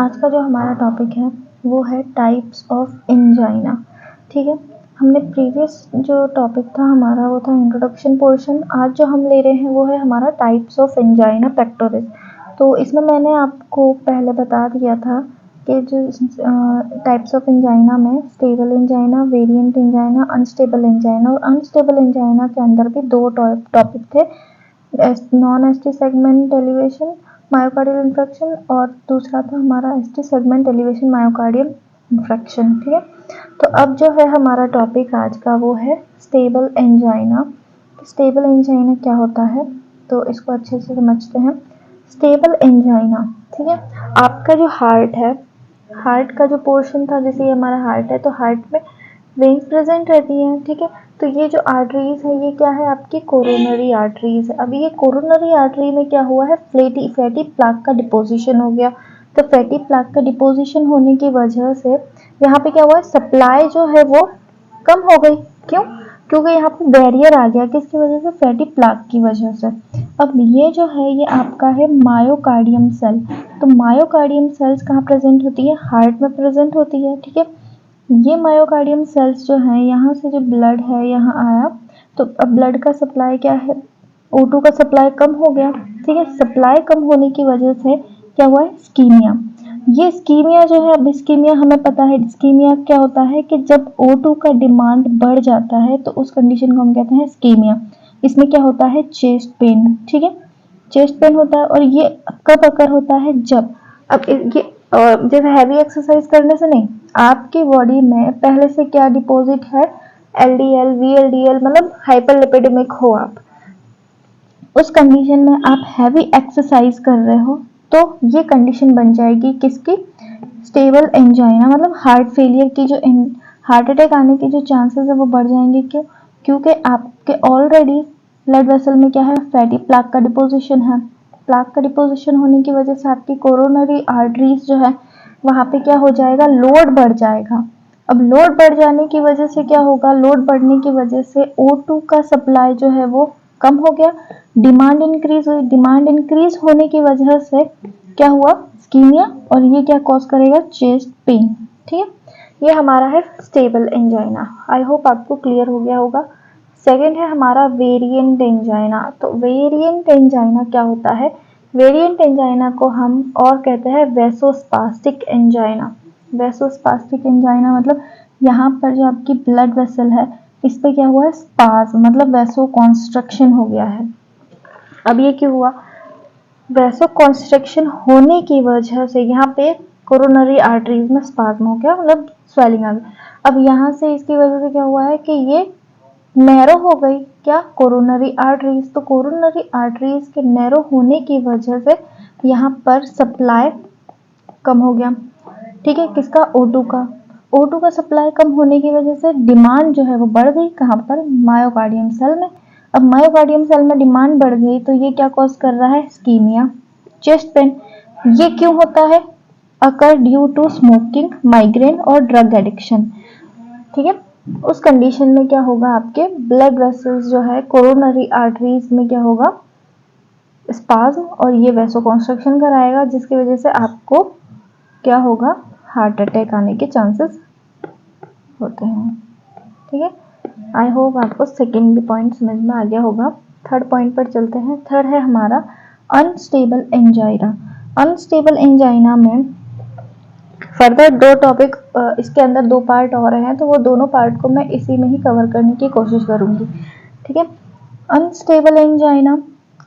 आज का जो हमारा टॉपिक है वो है टाइप्स ऑफ एंजाइना। ठीक है, हमने प्रीवियस जो टॉपिक था हमारा वो था इंट्रोडक्शन पोर्शन। आज जो हम ले रहे हैं वो है हमारा टाइप्स ऑफ एंजाइना पेक्टोरिस। तो इसमें मैंने आपको पहले बता दिया था कि जो टाइप्स ऑफ एंजाइना में stable angina, variant angina, unstable angina, और अनस्टेबल एंजाइना के अंदर भी दो टॉपिक थे, non ST segment elevation myocardial infarction और दूसरा था हमारा ST segment elevation myocardial infarction. ठीक है, तो अब जो है हमारा टॉपिक आज का वो है स्टेबल एंजाइना। स्टेबल एंजाइना क्या होता है तो इसको अच्छे से समझते हैं। स्टेबल एंजाइना, ठीक है, आपका जो हार्ट है, हार्ट का जो पोर्शन था, जैसे ये हमारा हार्ट है तो हार्ट में वेन्स प्रेजेंट रहती हैं। ठीक है, तो ये जो आर्टरीज है ये क्या है, आपकी कोरोनरी आर्टरीज है। अभी ये कोरोनरी आर्टरी में क्या हुआ है, फैटी प्लाक का डिपोजिशन हो गया। तो फैटी प्लाक का डिपोजिशन होने की वजह से यहाँ पे क्या हुआ है, सप्लाई जो है वो कम हो गई। क्यों? क्योंकि यहाँ पे बैरियर आ गया, किसकी वजह से, फैटी प्लाक की वजह से। अब ये जो है ये आपका है मायोकार्डियम सेल। तो मायोकार्डियम सेल्स कहाँ प्रेजेंट होती है, हार्ट में प्रेजेंट होती है। ठीक है, ये मायोकार्डियम सेल्स जो है, यहाँ से जो ब्लड है यहाँ आया, तो अब ब्लड का सप्लाई क्या है, O2 का सप्लाई कम हो गया। ठीक है, सप्लाई कम होने की वजह से क्या हुआ है, स्कीमिया। ये स्कीमिया जो है, अब स्कीमिया हमें पता है, स्कीमिया क्या होता है कि जब O2 का डिमांड बढ़ जाता है तो उस कंडीशन को हम कहते हैं स्कीमिया। इसमें क्या होता है, चेस्ट पेन। ठीक है, चेस्ट पेन होता है, और ये कब अकर होता है, जब अब ये जैसे हैवी एक्सरसाइज करने से नहीं, आपकी बॉडी में पहले से क्या डिपॉजिट है, एलडीएल, वीएलडीएल, मतलब हाइपरलिपिडेमिक हो आप, उस कंडीशन में आप हैवी एक्सरसाइज कर रहे हो तो ये कंडीशन बन जाएगी किसकी, स्टेबल एंजाइना। मतलब हार्ट फेलियर की जो हार्ट अटैक आने के जो चांसेस है वो बढ़ जाएंगे। क्यों? क्योंकि आपके ऑलरेडी ब्लड वेसल में क्या है, फैटी प्लाक का डिपोजिशन है। प्लाक का डिपोजिशन होने की वजह से आपकी कोरोनरी आर्टरीज जो है वहां पे क्या हो जाएगा, लोड बढ़ जाएगा। अब लोड बढ़ जाने की वजह से क्या होगा, लोड बढ़ने की वजह से O2 का सप्लाई जो है वो कम हो गया, डिमांड इंक्रीज हुई। डिमांड इंक्रीज होने की वजह से क्या हुआ, स्कीमिया, और ये क्या कॉज करेगा, चेस्ट पेन। ठीक है, ये हमारा है स्टेबल एंजाइना। आई होप आपको क्लियर हो गया होगा। सेकेंड है हमारा वेरिएंट एंजाइना। तो वेरिएंट एंजाइना क्या होता है, वेरिएंट एंजाइना को हम और कहते हैं वैसोस्पास्टिक एंजाइना। वैसोस्पास्टिक एंजाइना मतलब यहाँ पर जो आपकी ब्लड वेसल है इस पे क्या हुआ है, स्पाज, मतलब वैसो कॉन्स्ट्रक्शन हो गया है। अब ये क्यों हुआ, वैसो कॉन्स्ट्रक्शन होने की वजह से यहाँ पे कोरोनरी आर्टरीज में स्पाज्म हो गया, मतलब स्वेलिंग आ गई। अब यहाँ से इसकी वजह से क्या हुआ है कि ये नैरो हो गई, क्या, कोरोनरी आर्टरीज। तो कोरोनरी आर्टरीज के नैरो होने की वजह से यहाँ पर सप्लाई कम हो गया। ठीक है, किसका, O2 का। O2 का सप्लाई कम होने की वजह से डिमांड जो है वो बढ़ गई, कहाँ पर, मायोकार्डियम सेल में। अब मायोकार्डियम सेल में डिमांड बढ़ गई तो ये क्या कॉज कर रहा है, स्कीमिया, चेस्ट पेन। ये क्यों होता है, occur due to smoking, migraine और ड्रग एडिक्शन। ठीक है, उस कंडीशन में क्या होगा, आपके ब्लड वेसल्स जो है कोरोनरी आर्टरीज में क्या होगा, स्पाज्म, और ये वैसो कॉन्स्ट्रक्शन कराएगा जिसकी वजह से आपको क्या होगा, हार्ट अटैक आने के चांसेस होते हैं। ठीक है, आई होप आपको सेकेंड भी पॉइंट समझ में आ गया होगा। थर्ड पॉइंट पर चलते हैं। थर्ड है हमारा अनस्टेबल एंजाइना। अनस्टेबल एंजाइना में फर्दर दो टॉपिक, इसके अंदर दो पार्ट और हैं तो वो दोनों पार्ट को मैं इसी में ही कवर करने की कोशिश करूंगी। ठीक है, अनस्टेबल एंजाइना,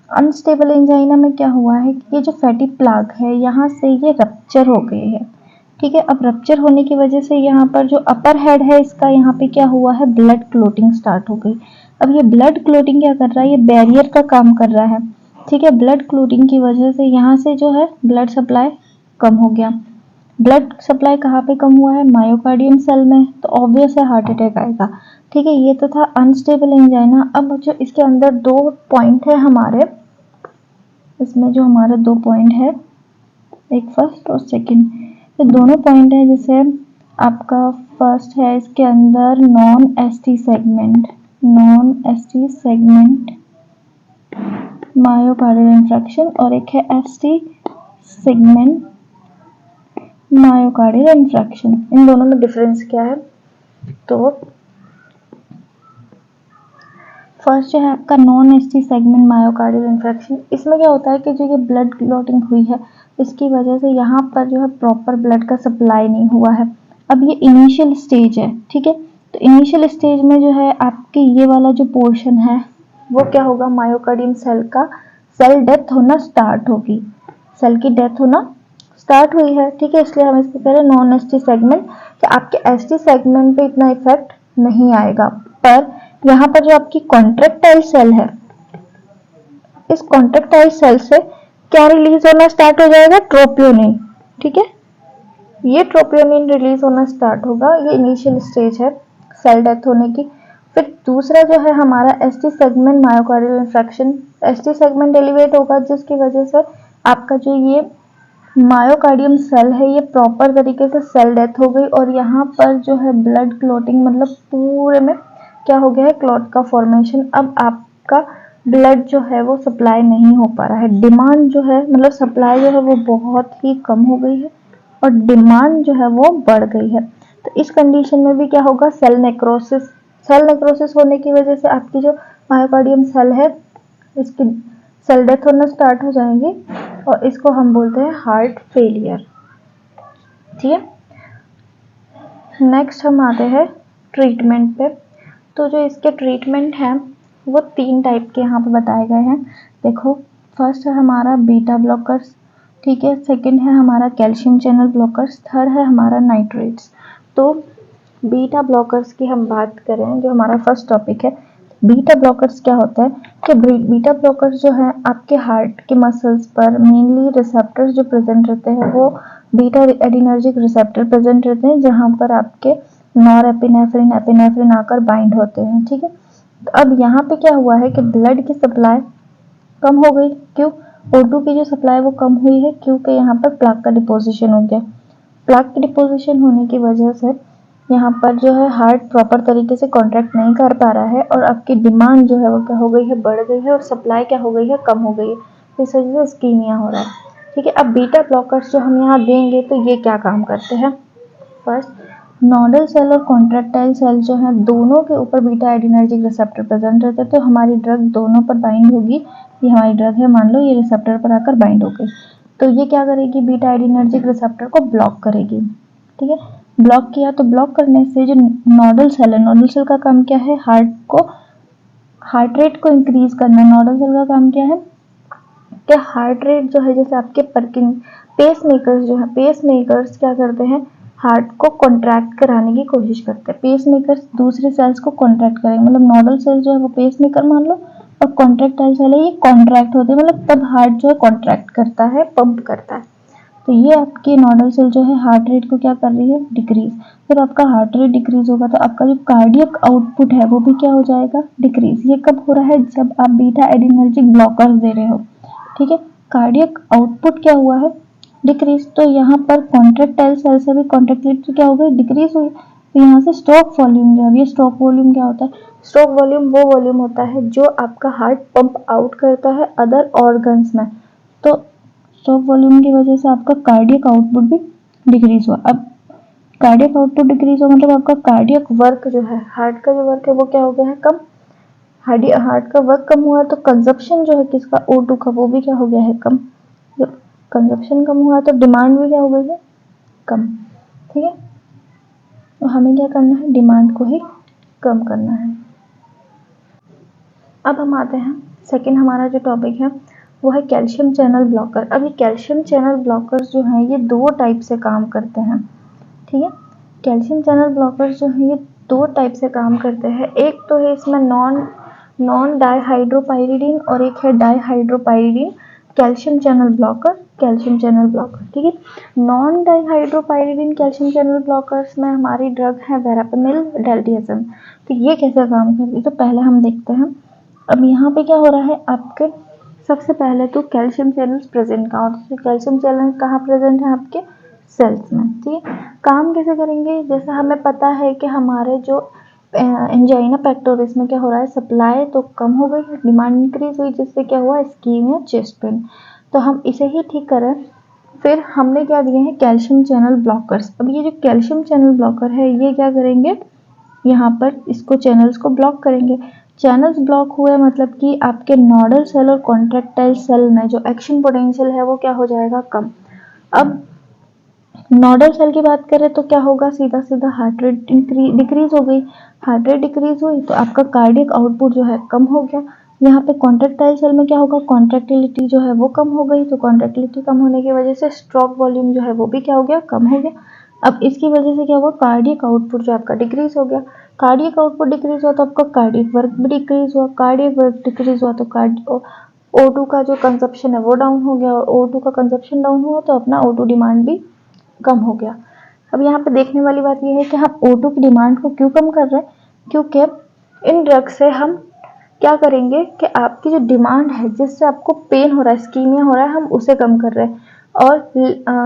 अनस्टेबल एंजाइना में क्या हुआ है कि ये जो फैटी प्लाक है यहाँ से ये रप्चर हो गए हैं। ठीक है, अब रप्चर होने की वजह से यहाँ पर जो अपर हेड है इसका यहाँ पे क्या हुआ है, ब्लड क्लोटिंग स्टार्ट हो गई। अब ये ब्लड क्लोटिंग क्या कर रहा है, ये बैरियर का काम कर रहा है। ठीक है, ब्लड क्लोटिंग की वजह से यहाँ से जो है ब्लड सप्लाई कम हो गया। ब्लड सप्लाई कहाँ पे कम हुआ है, मायोकार्डियम सेल में, तो ऑब्वियस है हार्ट अटैक आएगा। ठीक है, ये तो था अनस्टेबल एंजाइना। अब जो इसके अंदर दो पॉइंट है हमारे, इसमें जो हमारे दो पॉइंट है, एक फर्स्ट और सेकंड, ये दोनों पॉइंट है। जैसे आपका फर्स्ट है इसके अंदर non ST segment, non ST segment myocardial infarction, और एक है एसटी सेगमेंट मायोकार्डियल इंफ्रैक्शन। इन दोनों में डिफरेंस क्या है? तो फर्स्ट जो है आपका non ST segment myocardial infraction. इसमें क्या होता है कि जो ये ब्लड क्लॉटिंग हुई है इसकी वजह से यहाँ पर जो है प्रॉपर ब्लड का सप्लाई नहीं हुआ है। अब ये इनिशियल स्टेज है, ठीक है। तो इनिशियल स्टेज में जो है आपके ये वाला जो पोर्शन है वो क्या होगा, मायोकार्डियम सेल का सेल डेथ होना स्टार्ट होगी, सेल की डेथ होना स्टार्ट हुई है, ठीक है। इसलिए हम इसको कह रहे हैं नॉन एसटी सेगमेंट, कि आपके एसटी सेगमेंट पे इतना इफेक्ट नहीं आएगा। पर यहाँ पर जो आपकी कॉन्ट्रैक्टाइल सेल है, इस कॉन्ट्रैक्टाइल सेल से क्या रिलीज होना स्टार्ट हो जाएगा, ट्रोपोनिन, ठीक है। ये ट्रोपोनिन रिलीज होना स्टार्ट होगा, ये इनिशियल स्टेज है सेल डेथ होने की। फिर दूसरा जो है हमारा ST segment myocardial infraction, ST segment elevate होगा जिसकी वजह से आपका जो ये मायोकार्डियम सेल है ये प्रॉपर तरीके से सेल डेथ हो गई और यहाँ पर जो है ब्लड क्लॉटिंग, मतलब पूरे में क्या हो गया है, क्लॉट का फॉर्मेशन। अब आपका ब्लड जो है वो सप्लाई नहीं हो पा रहा है, डिमांड जो है मतलब सप्लाई जो है वो बहुत ही कम हो गई है और डिमांड जो है वो बढ़ गई है। तो इस कंडीशन में भी क्या होगा, सेल नेक्रोसिस। सेल नेक्रोसिस होने की वजह से आपकी जो मायोकार्डियम सेल है इसकी सेल डेथ होना स्टार्ट हो जाएंगी और इसको हम बोलते हैं हार्ट फेलियर, ठीक है। नेक्स्ट हम आते हैं ट्रीटमेंट पे। तो जो इसके ट्रीटमेंट हैं वो 3 टाइप के यहाँ पे बताए गए हैं। देखो, फर्स्ट है हमारा बीटा ब्लॉकर्स, ठीक है। सेकंड है हमारा कैल्शियम चैनल ब्लॉकर्स, थर्ड है हमारा नाइट्रेट्स। तो बीटा ब्लॉकर्स की हम बात करें, जो हमारा फर्स्ट टॉपिक है, बीटा ब्लॉकर्स क्या होता है कि बीटा ब्लॉकर्स जो है आपके हार्ट के मसल्स पर मेनली रिसेप्टर्स जो प्रेजेंट रहते हैं वो बीटा एडिनर्जिक रिसेप्टर प्रेजेंट रहते हैं, जहां पर आपके नॉर एपिनेफ्रिन एपिनेफ्रिन आकर बाइंड होते हैं, ठीक है। तो अब यहाँ पे क्या हुआ है कि ब्लड की सप्लाई कम हो गई। क्यों? O2 की जो सप्लाई वो कम हुई है क्योंकि यहाँ पर प्लाक का डिपोजिशन हो गया। प्लाक के डिपोजिशन होने की वजह से यहाँ पर जो है हार्ट प्रॉपर तरीके से कॉन्ट्रैक्ट नहीं कर पा रहा है और आपकी डिमांड जो है वो क्या हो गई है, बढ़ गई है और सप्लाई क्या हो गई है, कम हो गई है। तो इस वजह से इस्कीमिया हो रहा है, ठीक है। अब बीटा ब्लॉकर्स जो हम यहाँ देंगे तो ये क्या काम करते हैं, फर्स्ट नोडल सेल और कॉन्ट्रैक्टाइल सेल जो है दोनों के ऊपर बीटा एडिनर्जिक रिसेप्टर प्रेजेंट रहते हैं। तो हमारी ड्रग दोनों पर बाइंड होगी। ये हमारी ड्रग है, मान लो ये रिसेप्टर पर आकर बाइंड हो गई, तो ये क्या करेगी, बीटा एडिनर्जिक रिसेप्टर को ब्लॉक करेगी, ठीक है। ब्लॉक किया तो ब्लॉक करने से जो नोडल सेल है, नोडल सेल का काम क्या है, हार्ट रेट को इंक्रीज करना। नोडल सेल का काम क्या है कि हार्ट रेट जो है, जैसे आपके पर्किंग पेस मेकर्स जो है, पेस मेकर्स क्या करते हैं, हार्ट को कॉन्ट्रैक्ट कराने की कोशिश करते हैं। पेस मेकर्स दूसरे सेल्स को कॉन्ट्रैक्ट करेंगे, मतलब नोडल सेल जो है वो पेस मेकर मान लो और कॉन्ट्रैक्टाइल सेल है ये कॉन्ट्रैक्ट होते हैं, मतलब तब हार्ट जो है कॉन्ट्रैक्ट करता है, पंप करता है। तो ये आपकी नोडल सेल जो है हार्ट रेट को क्या कर रही है, डिक्रीज। जब आपका हार्ट रेट डिक्रीज होगा तो आपका जो कार्डियक आउटपुट है वो भी क्या हो जाएगा, डिक्रीज। ये कब हो रहा है, जब आप बीटा एडिनर्जिक ब्लॉकर्स दे रहे हो, ठीक है। कार्डियक आउटपुट क्या हुआ है, डिक्रीज। तो यहाँ पर कॉन्ट्रैक्टाइल सेल से भी कॉन्ट्रैक्टिलिटी क्या हो गई, डिक्रीज हुई। तो यहाँ से स्ट्रोक वॉल्यूम जो है, ये स्ट्रोक वॉल्यूम क्या होता है, स्ट्रोक वॉल्यूम वो वॉल्यूम होता है जो आपका हार्ट पंप आउट करता है अदर ऑर्गन्स में। तो स्ट्रोक वॉल्यूम की वजह से आपका कार्डियक आउटपुट भी डिक्रीज हुआ। अब कार्डियक आउटपुट डिक्रीज हो मतलब आपका कार्डियक वर्क जो है, हार्ट का जो वर्क है वो क्या हो गया है, कम। हार्ट का वर्क कम हुआ तो कंजप्शन जो है किसका, O2 का, वो भी क्या हो गया है, कम। जब कंजप्शन कम हुआ तो डिमांड भी क्या हो गई है, कम, ठीक है। तो हमें क्या करना है, डिमांड को ही कम करना है। अब हम आते हैं सेकंड, हमारा जो टॉपिक है वो है कैल्शियम चैनल ब्लॉकर। अब ये कैल्शियम चैनल ब्लॉकर्स जो हैं ये 2 टाइप से काम करते हैं, ठीक है। कैल्शियम चैनल ब्लॉकर्स जो हैं ये 2 टाइप से काम करते हैं। एक तो है इसमें नॉन डाइहाइड्रोपाइरिडीन और एक है डाइहाइड्रोपाइरिडीन कैल्शियम चैनल ब्लॉकर, ठीक है। नॉन डाइहाइड्रोपाइरिडीन कैल्शियम चैनल ब्लॉकर्स में हमारी ड्रग है वेरापेमिल डेल्टिएजम। तो ये कैसे काम करती है, तो पहले हम देखते हैं। अब यहाँ पे क्या हो रहा है, आपके सबसे पहले तो कैल्शियम चैनल्स प्रेजेंट कहाँ होते हैं, कैल्शियम चैनल कहाँ प्रेजेंट है, आपके सेल्स में, ठीक है। काम कैसे करेंगे, जैसे हमें पता है कि हमारे जो एंजाइना पेक्टोरिस में क्या हो रहा है, सप्लाई तो कम हो गई है, डिमांड इंक्रीज हुई, जिससे क्या हुआ, इस्कीमिया चेस्ट पेन। तो हम इसे ही ठीक करें, फिर हमने क्या दिए हैं, कैल्शियम चैनल ब्लॉकर्स। अब ये जो कैल्शियम चैनल ब्लॉकर है ये क्या करेंगे, यहाँ पर इसको चैनल्स को ब्लॉक करेंगे। चैनल्स ब्लॉक हुए मतलब कि आपके नोडल सेल और कॉन्ट्रैक्टाइल सेल में जो एक्शन पोटेंशियल है वो क्या हो जाएगा, कम। अब नोडल सेल की बात करें तो क्या होगा, सीधा सीधा हार्ट रेट डिक्रीज हो गई। हार्ट रेट डिक्रीज हुई तो आपका कार्डियक आउटपुट जो है कम हो गया। यहाँ पे कॉन्ट्रैक्टाइल सेल में क्या होगा, कॉन्ट्रैक्टिलिटी जो है वो कम हो गई। तो कॉन्ट्रैक्टिलिटी कम होने की वजह से स्ट्रोक वॉल्यूम जो है वो भी क्या हो गया, कम हो गया। अब इसकी वजह से क्या हुआ, कार्डियक आउटपुट जो आपका डिक्रीज हो गया। कार्डियक आउटपुट डिक्रीज हुआ तो आपका कार्डियक वर्क भी डिक्रीज हुआ। कार्डियक वर्क डिक्रीज हुआ तो O2 का जो कंजप्शन है वो डाउन हो गया, और O2 का कंजप्शन डाउन हुआ तो अपना O2 डिमांड भी कम हो गया। अब यहाँ पे देखने वाली बात यह है कि हम O2 की डिमांड को क्यों कम कर रहे हैं, क्योंकि इन ड्रग से हम क्या करेंगे कि आपकी जो डिमांड है जिससे आपको पेन हो रहा है, स्कीमिया हो रहा है, हम उसे कम कर रहे हैं। और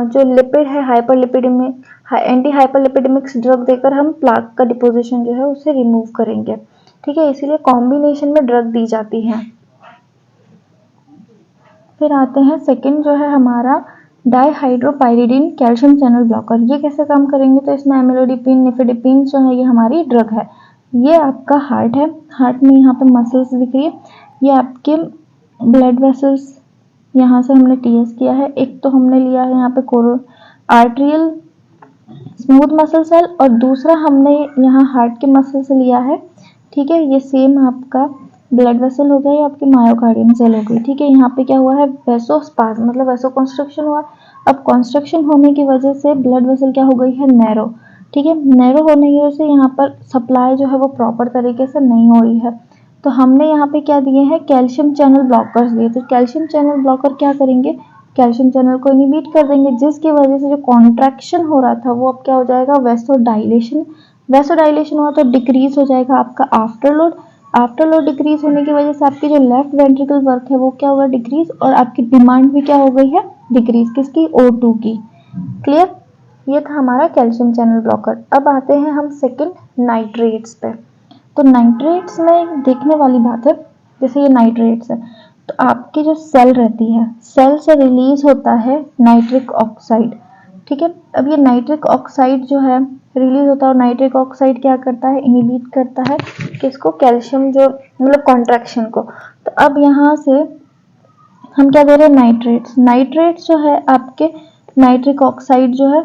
जो लिपिड है, हाइपरलिपिडेमिक एंटी हाइपरलिपिडेमिक्स ड्रग देकर हम प्लाक का डिपोजिशन जो है उसे रिमूव करेंगे। ठीक है, इसीलिए कॉम्बिनेशन में ड्रग दी जाती है। फिर आते हैं सेकंड जो है हमारा डाइहाइड्रोपाइरिडिन कैल्शियम चैनल ब्लॉकर। ये कैसे काम करेंगे, तो इसमें एमिलोडिपिन, निफेडिपिन जो है ये हमारी ड्रग है। ये आपका हार्ट है, हार्ट में यहाँ पे मसल्स दिख रही है, ये आपके ब्लड वेसल्स, यहाँ से हमने टीएस किया है। एक तो हमने लिया है यहाँ पे आर्ट्रियल स्मूथ मसल सेल, और दूसरा हमने यहाँ हार्ट के मसल से लिया है। ठीक है, ये सेम आपका ब्लड वेसल हो गया, ये आपकी मायोकार्डियम सेल हो गई। ठीक है, यहाँ पे क्या हुआ है, वेसोस्पाज्म मतलब वेसो कंस्ट्रक्शन हुआ। अब कंस्ट्रक्शन होने की वजह से ब्लड वेसल क्या हो गई है, नैरो। ठीक है, नैरो होने की वजह से यहाँ पर सप्लाई जो है वो प्रॉपर तरीके से नहीं हो रही है। तो हमने यहाँ पे क्या दिए हैं, कैल्शियम चैनल ब्लॉकर्स दिए। तो कैल्शियम चैनल ब्लॉकर क्या करेंगे, कैल्शियम चैनल को इनहिबिट कर देंगे, जिसकी वजह से जो कॉन्ट्रैक्शन हो रहा था वो अब क्या हो जाएगा, वेसोडाइलेशन। वेसोडाइलेशन हुआ तो डिक्रीज हो जाएगा आपका आफ्टरलोड। आफ्टरलोड डिक्रीज होने की वजह से आपकी जो लेफ्ट वेंट्रिकल वर्क है वो क्या होगा, डिक्रीज, और आपकी डिमांड भी क्या हो गई है, डिक्रीज। किसकी, O2 की। क्लियर, ये था हमारा कैल्शियम चैनल ब्लॉकर। अब आते हैं हम सेकंड नाइट्रेट्स पे। तो नाइट्रेट्स में देखने वाली बात है, जैसे ये नाइट्रेट्स है तो आपकी जो सेल रहती है, सेल से रिलीज होता है नाइट्रिक ऑक्साइड। ठीक है, अब ये नाइट्रिक ऑक्साइड जो है रिलीज होता है, और नाइट्रिक ऑक्साइड क्या करता है, इनहिबिट करता है किसको, कैल्शियम जो मतलब कॉन्ट्रैक्शन को। तो अब यहाँ से हम क्या दे रहे हैं, नाइट्रेट्स। नाइट्रेट्स जो है आपके नाइट्रिक ऑक्साइड जो है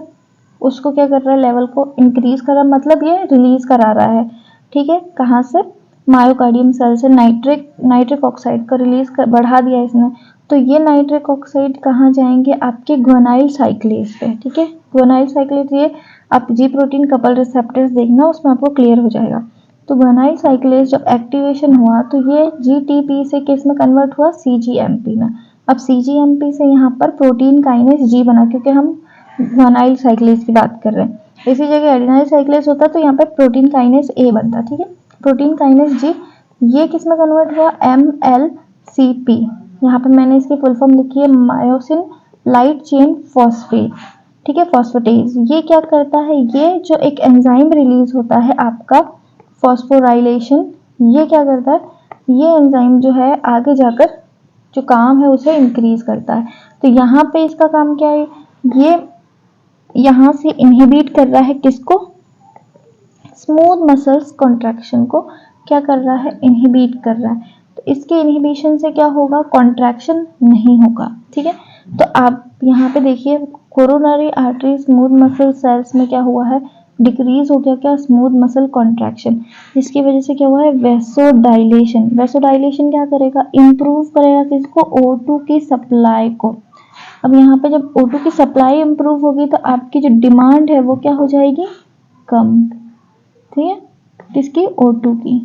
उसको क्या कर रहा है, लेवल को इंक्रीज कर रहा है, मतलब ये रिलीज करा रहा है। ठीक है, कहाँ से, मायोकार्डियम सेल से नाइट्रिक ऑक्साइड का रिलीज बढ़ा दिया इसने। तो ये नाइट्रिक ऑक्साइड कहाँ जाएंगे, आपके ग्वेनाइल साइक्लेज पे। ठीक है, ग्वेनाइल साइक्लेज ये आप जी प्रोटीन कपल रिसेप्टर्स देखना, उसमें आपको क्लियर हो जाएगा। तो ग्वेनाइल साइक्लेज जब एक्टिवेशन हुआ तो ये जीटीपी से किस में कन्वर्ट हुआ, सीजीएमपी में। अब सीजीएमपी से यहाँ पर प्रोटीन काइनेज जी बना, क्योंकि हम ग्वेनाइल साइक्लेज की बात कर रहे हैं। इसी जगह एडिनाइल साइक्लेज होता तो यहाँ पे प्रोटीन काइनेज ए बनता। ठीक है, प्रोटीन काइनेज जी ये किस में कन्वर्ट हुआ, MLCP। यहाँ पे मैंने इसकी फुल फॉर्म लिखी है, मायोसिन लाइट चेन फॉस्फेट। ठीक है, फॉस्फेटेज। ये क्या करता है, ये जो एक एंजाइम रिलीज होता है आपका फॉस्फोराइलेशन, ये क्या करता है, ये एंजाइम जो है आगे जाकर जो काम है उसे इंक्रीज करता है। तो यहाँ पे इसका काम क्या है, ये यहाँ से इनहिबिट कर रहा है किसको, स्मूथ मसल्स कॉन्ट्रैक्शन को क्या कर रहा है, इनहिबिट कर रहा है। तो इसके इनहिबिशन से क्या होगा, कॉन्ट्रैक्शन नहीं होगा। ठीक है, तो आप यहाँ पे देखिए coronary artery smooth muscle cells में क्या हुआ है, डिक्रीज हो गया क्या, स्मूथ मसल कॉन्ट्रैक्शन, जिसकी वजह से क्या हुआ है, वेसोडाइलेशन। वेसोडाइलेशन क्या करेगा, इंप्रूव करेगा किसको, O2 की सप्लाई को। अब यहाँ पे जब O2 की सप्लाई इंप्रूव होगी तो आपकी जो डिमांड है वो क्या हो जाएगी, कम। ठीक है, किसकी, O2 की।